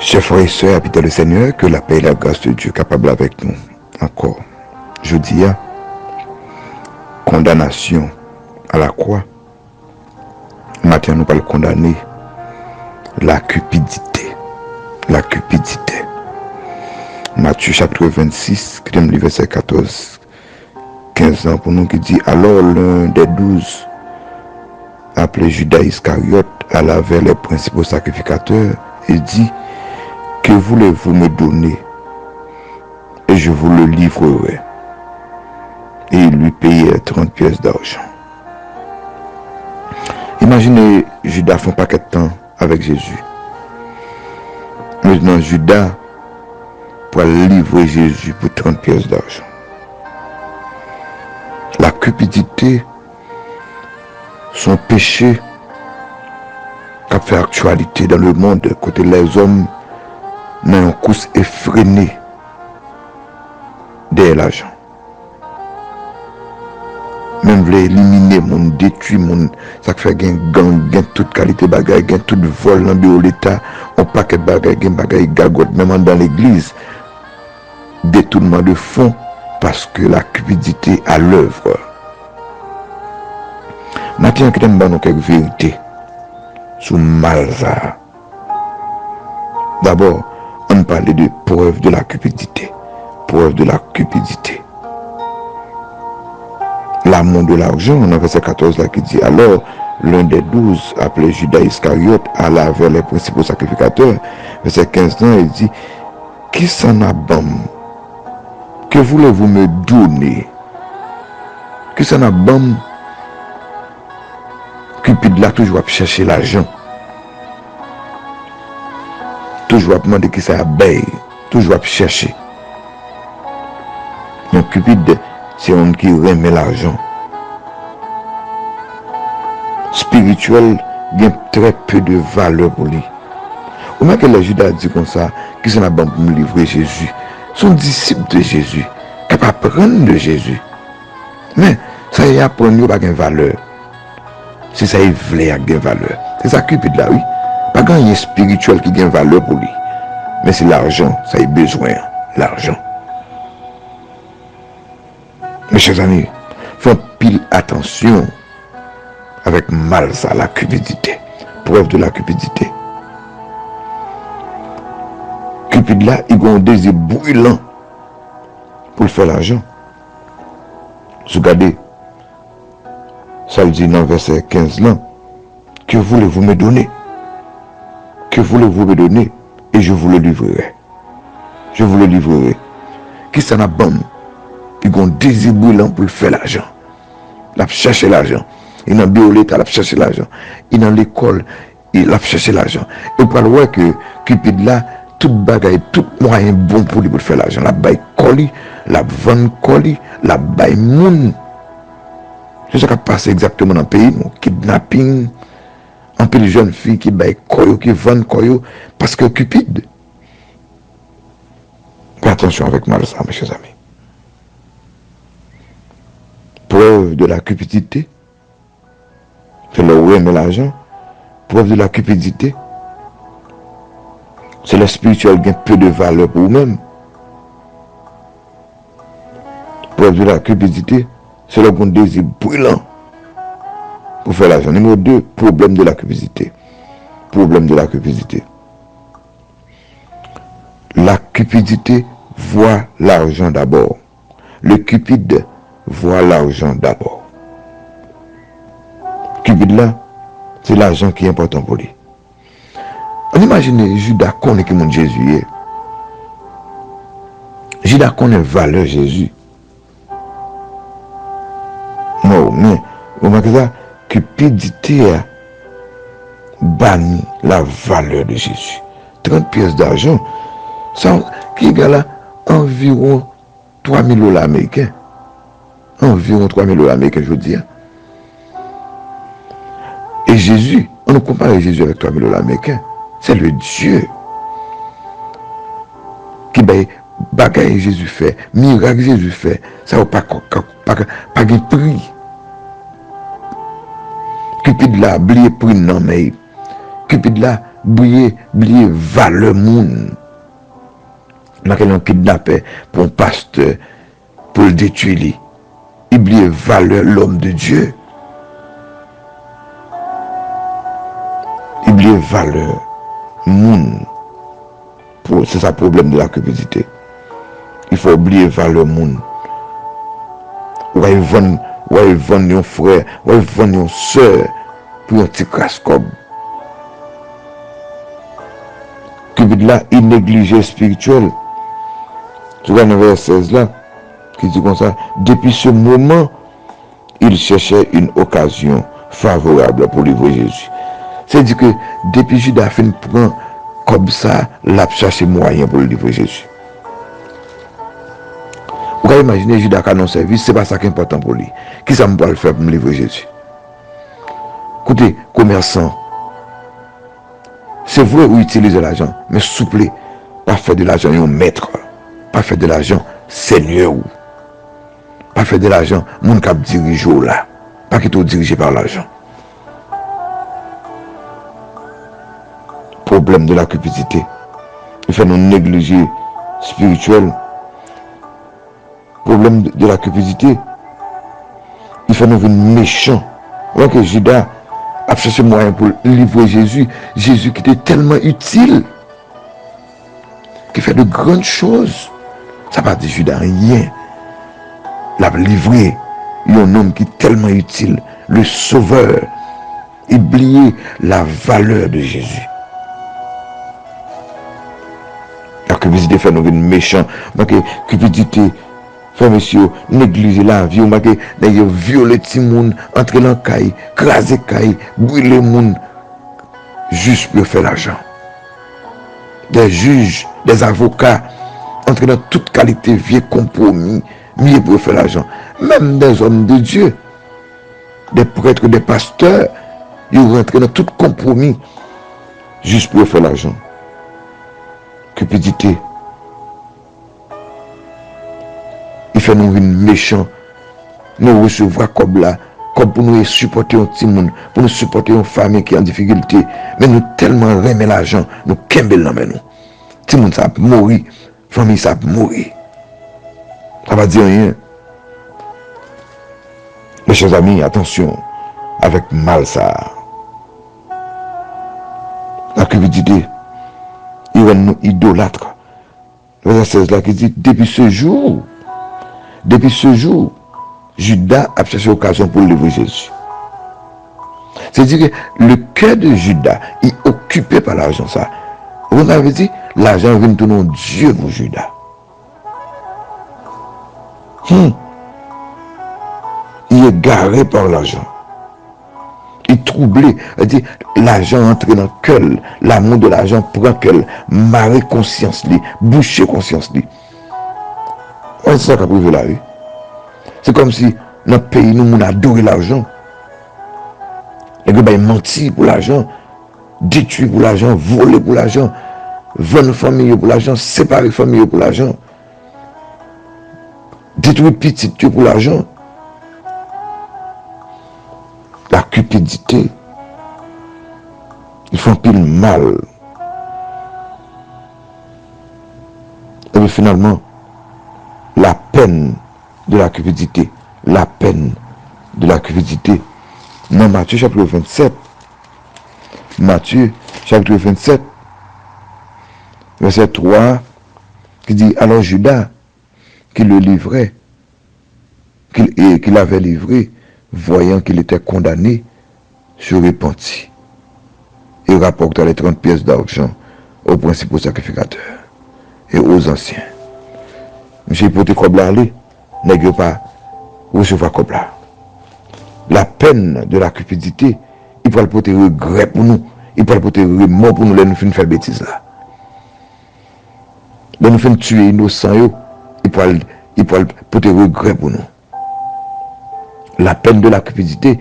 Chers frères et sœurs, habitants le Seigneur, que la paix et la grâce de Dieu capable avec nous. Encore, je dis, condamnation à la croix. Maintenant, nous allons condamner la cupidité. La cupidité. Matthieu chapitre 26, verset 14, 15 ans pour nous qui dit, alors l'un des 12, appelé Judas Iscariote, alla vers les principaux sacrificateurs et dit, que voulez-vous me donner et je vous le livrerai. Et il lui payait 30 pièces d'argent. Imaginez Judas fait un paquet de temps avec Jésus. Maintenant Judas pour livrer Jésus pour 30 pièces d'argent. La cupidité, son péché qui a fait actualité dans le monde, côté les hommes dans une course effrénée derrière l'argent. Même voulait éliminer mon détruire mon ça fait gain gang gain toute qualité bagaille gain tout vol dans de l'état on paquet bagaille gain bagaille gagote même dans l'église détournement de fonds parce que la cupidité à l'œuvre. Maintenant que nous avons quelques vérités sur Malza. D'abord, on parlait de preuve de la cupidité. Preuve de la cupidité. L'amour de l'argent, on a verset 14 là qui dit, alors l'un des 12, appelé Judas Iscariote, alla vers les principaux sacrificateurs. Verset 15 là, il dit, qui s'en a bam? Que voulez-vous me donner? Qui s'en a bam? Cupide là toujours à chercher l'argent. Toujours à demander qui ça abeille. Toujours à chercher. Donc Cupide, c'est un qui remet l'argent. Spirituel, il y a très peu de valeur pour lui. Au moins que le Judas dit comme ça, qui s'en a bon pour me livrer Jésus. Son disciple de Jésus, capable de prendre de Jésus. Mais ça y a pour nous pas de valeur. C'est ça il voulait avoir valeur. C'est ça Cupide là, oui. Pas grand spirituel qui gagne valeur pour lui. Mais c'est l'argent, ça a besoin. L'argent. Mes chers amis, faites pile attention avec mal ça, la cupidité. Preuve de la cupidité. Cupide là, il a un désir brûlant pour faire l'argent. Vous regardez, ça dit dans verset 15 là, que voulez-vous me donner? Que voulez-vous me donner? Et je vous le livrerai. Je vous le livrerai. Qui s'en a bon? Il a un désir brûlant pour faire l'argent. Il a cherché l'argent. Il a bio l'état, il a cherché l'argent. Il a l'école, il a cherché l'argent. Et pour voir que Cupide là, tout bagaille, tout moyen bon pour lui pour faire l'argent. La baille colis, la vente colis, la baille moun. C'est ça qui passe exactement dans le pays, nous. Kidnapping. Un peu de jeunes filles qui baillent koyo, qui vendent koyo, parce que Cupide. Faites attention avec mal ça, mes chers amis. Preuve de la cupidité. C'est le ouais, l'argent. Preuve de la cupidité. C'est le spirituel qui a peu de valeur pour vous-même. Preuve de la cupidité. C'est le bon désir brûlant pour faire l'argent. Numéro 2, problème de la cupidité. Problème de la cupidité. La cupidité voit l'argent d'abord. Le cupide voit l'argent d'abord. Cupide là, c'est l'argent qui est important pour lui. On imagine Judas connaît qui mon Jésus est. Judas connaît valeur Jésus. Non, mais vous remarquez ça, cupidité a banni la valeur de Jésus. 30 pièces d'argent, ça qui égale à environ 3 000 $ américains. Environ 3 000 $ américains, je veux dire. Et Jésus, on ne compare Jésus avec 3 000 $ américains. C'est le Dieu qui bagaille Jésus fait, miracle Jésus fait, ça n'a pas de prix. Cupide là, oublié prix non mais Cupide là, oublier valeur moun. N'a quelqu'un kidnappé pour un pasteur pour le détruire. Oublier valeur l'homme de Dieu. Oublier valeur moun. C'est ça le problème de la cupidité. Il faut oublier valeur moun. Ouais vendre un frère, ouais vendre une soeur pour un petit crasse-cob. Cupid là, il négligé spirituel. Tu vois dans le verset 16 là, qui dit comme ça, depuis ce moment, il cherchait une occasion favorable pour livrer Jésus. C'est-à-dire que depuis Judas fin prend comme ça, l'a cherché moyen pour livrer Jésus. Vous pouvez imaginer Judas qui a non service, c'est pas ça qui est important pour lui. Qui ça me peut le faire pour me livrer Jésus? Écoutez, commerçant, c'est vrai où utiliser l'argent, mais s'il vous plaît, pas faire de l'argent un maître, pas faire de l'argent seigneur, pas faire de l'argent mon cap dirige là, pas qu'il soit dirigé par l'argent. Problème de la cupidité, il fait nous négliger spirituel. Problème de la cupidité, il fait nous venir méchants. Alors que Judas a cherché moyen pour livrer Jésus, Jésus qui était tellement utile, qui fait de grandes choses. Ça ne va pas dire Judas rien. Il a livré un homme qui est tellement utile, le sauveur, oublier la valeur de Jésus. La cupidité fait nous venir méchants. Donc, cupidité, frère monsieur, négliger la vie, d'ailleurs violer les moun, entrer dans la caille, craser la caille, brûler les moun, juste pour faire l'argent. Des juges, des avocats, entrer dans toute qualité, vieux compromis, mieux pour faire l'argent. Même des hommes de Dieu, des prêtres, des pasteurs, ils rentrent dans tout compromis, juste pour faire l'argent. Cupidité. Il fait nous venir méchants. Nous recevoir comme là, comme pour nous supporter un petit monde, pour nous supporter une famille qui est en difficulté. Mais nous tellement aimer l'argent, nous kembel dans nous. Petit monde ça mourir, famille ça mourir. Ça va dire rien. Mes chers amis, attention avec mal ça. La cupidité, il rend nous idolâtres. Le verset 16 là qui dit, depuis ce jour, Judas a cherché l'occasion pour livrer Jésus. C'est-à-dire que le cœur de Judas est occupé par l'argent. Ça. Vous avez dit, l'argent vient de nom Dieu pour Judas. Il est garé par l'argent. Il est troublé. L'argent entre dans le cœur. L'amour de l'argent prend cœur. Marrer conscience, boucher conscience. C'est ça qu'a privé la rue. C'est comme si dans le pays, nous avons adoré l'argent. Les gens menti pour l'argent, détruit pour l'argent, volé pour l'argent, vendre famille pour l'argent, séparer famille pour l'argent, détruire petit pour l'argent. La cupidité, ils font pile mal. Et puis finalement, la peine de la cupidité, dans Matthieu chapitre 27, verset 3, qui dit, alors Judas, qui le livrait, qu'il avait livré, voyant qu'il était condamné, se repentit et rapporta les 30 pièces d'argent aux principaux sacrificateurs et aux anciens. Monsieur hypothèque comme là, n'est pas recevoir comme là. La peine de la cupidité, il peut le porter regret pour nous, il peut le porter remords pour nous, là nous finissons faire bêtise là. Là nous finissons tuer innocents, il peut le porter regret pour nous. La peine de la cupidité,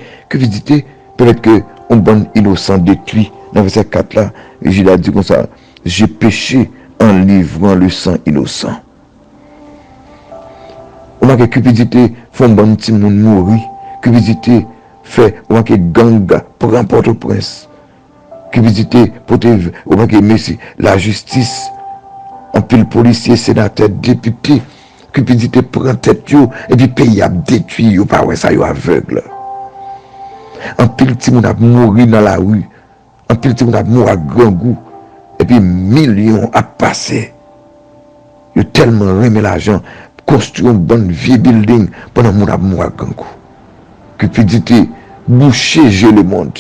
peut-être que un bon innocent détruit. Dans verset 4 là, Jésus a dit comme ça, j'ai péché en livrant le sang innocent. On a que cupidité fait un bon petit monde mourir. Cupidité fait on a que gang prend Port-au-Prince. cupidité pour te Messi, la justice, en pile policier, sénateur, député, cupidité prend tête yo, et puis pays a détruit yo, pas ouais ça yo aveugle. En pile ti moun a mouri dans la rue, en pile ti moun a mouri à grand goût, et puis millions a passé. Yo tellement remis l'argent, construit un bon vieux building pendant moun a mouri à grand goût. Cupidité, boucher le monde.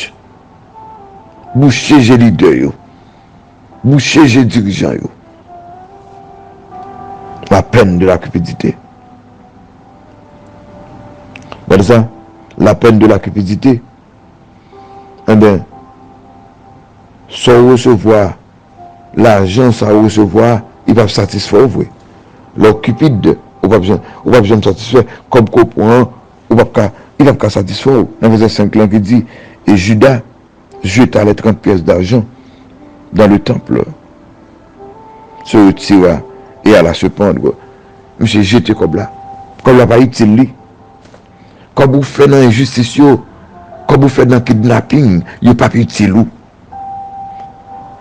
Boucher les leaders yo. Boucher les dirigeants yo. La peine de la cupidité. Voilà ça, la peine de la cupidité. Eh bien, sans recevoir l'argent, sans recevoir, il va satisfaire. Le cupide, on va bien satisfaire, comme comprend, il va pas satisfaire. Dans verset 5 là qui dit, et Judas jeta les 30 pièces d'argent dans le temple, se retira et alla se pendre. Monsieur jeté comme là pas utile. Comme vous faites dans l'injustice, comme vous faites dans le kidnapping, il n'est pas utile.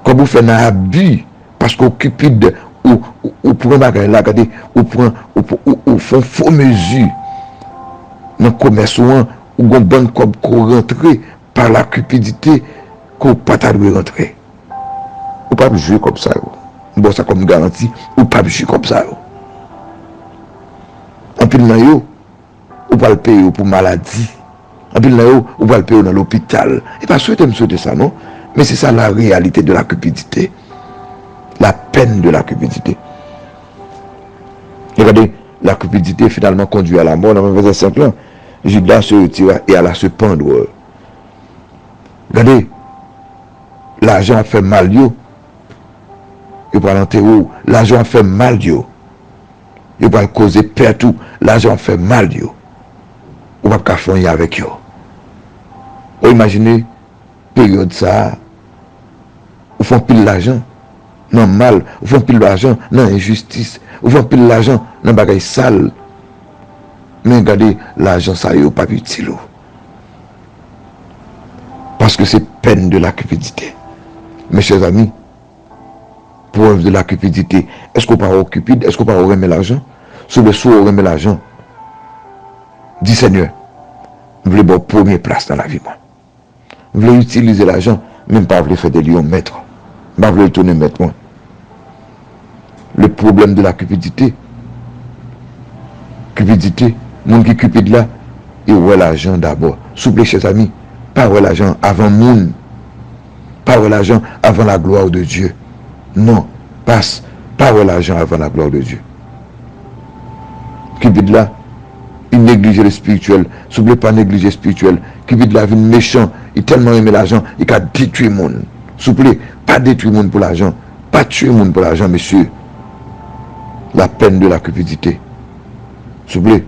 Comme vous faites dans l'abus, parce qu'on cupide, ou prend bagay là, regardez, ou font faux mesure dans le commerce, ou on bonne comme qu'on rentre par la cupidité qu'on pas dû rentrer. Ou pas jouer comme ça. Bon, ça comme garantie, ou pas jouer comme ça. En pile nan yo, ou pas le payer pour maladie. En pile nan yo, ou pas le payer dans l'hôpital. Et pas souhaiter me souhaiter ça, non? Mais c'est ça la réalité de la cupidité. La peine de la cupidité. Regardez, la cupidité finalement conduit à la mort. Dans le verset 5 là, Judas se retira et alla se pendre. Regardez, l'argent a fait mal yo. Il va l'enterrer. L'argent a fait mal yo. Il va causer partout. L'argent fait mal yo. On va pas faire avec yo. Vous imaginez, période ça, vous font pile l'argent, non mal, vous font pile l'argent, non injustice, vous font pile l'argent, non bagaille sale. Mais regardez, l'argent ça yo pas utile. Parce que c'est peine de la cupidité. Mes chers amis, preuve de la cupidité. Est-ce qu'on parle cupide? Est-ce qu'on parle remettre l'argent? Sous le sou, on remet l'argent. Dis Seigneur, je voulais avoir première place dans la vie. Je voulais utiliser l'argent, même pas voulais faire des lions maîtres. Je voulais tourner maître. Moi. Le problème de la cupidité, monde qui cupide là, il voit l'argent d'abord. S'il vous plaît, chers amis, pas voir l'argent avant monde. Pas voir l'argent avant la gloire de Dieu. Non, pas voir l'argent avant la gloire de Dieu. Cupide là, il néglige le spirituel. S'il vous plaît, pas négliger le spirituel. Cupide là, il est méchant. Il tellement aimé l'argent, il a détruit le monde. S'il vous plaît, pas détruire le monde pour l'argent. Pas tuer le monde pour l'argent, monsieur. La peine de la cupidité. S'il vous plaît.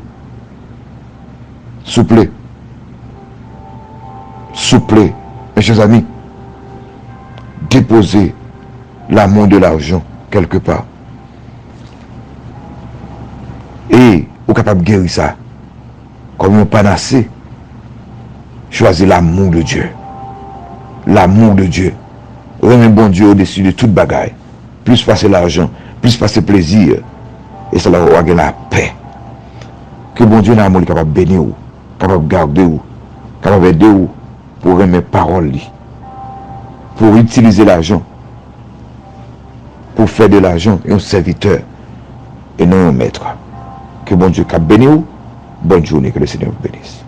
S'il vous plaît. S'il vous plaît. Mes chers amis, déposez l'amour de l'argent quelque part. Et vous êtes capable de guérir ça. Comme un panacée. Choisissez l'amour de Dieu. L'amour de Dieu. Remet bon Dieu au-dessus de toute bagaille. Plus passer l'argent, plus passer plaisir. Et ça va avoir la paix. Que bon Dieu n'a pas capable de bénir, capable de garder, capable d'aider pour remettre parole, pour utiliser l'argent, pour faire de l'argent un serviteur et non un maître. Que bon Dieu bénisse. Bonne journée, que le Seigneur vous bénisse.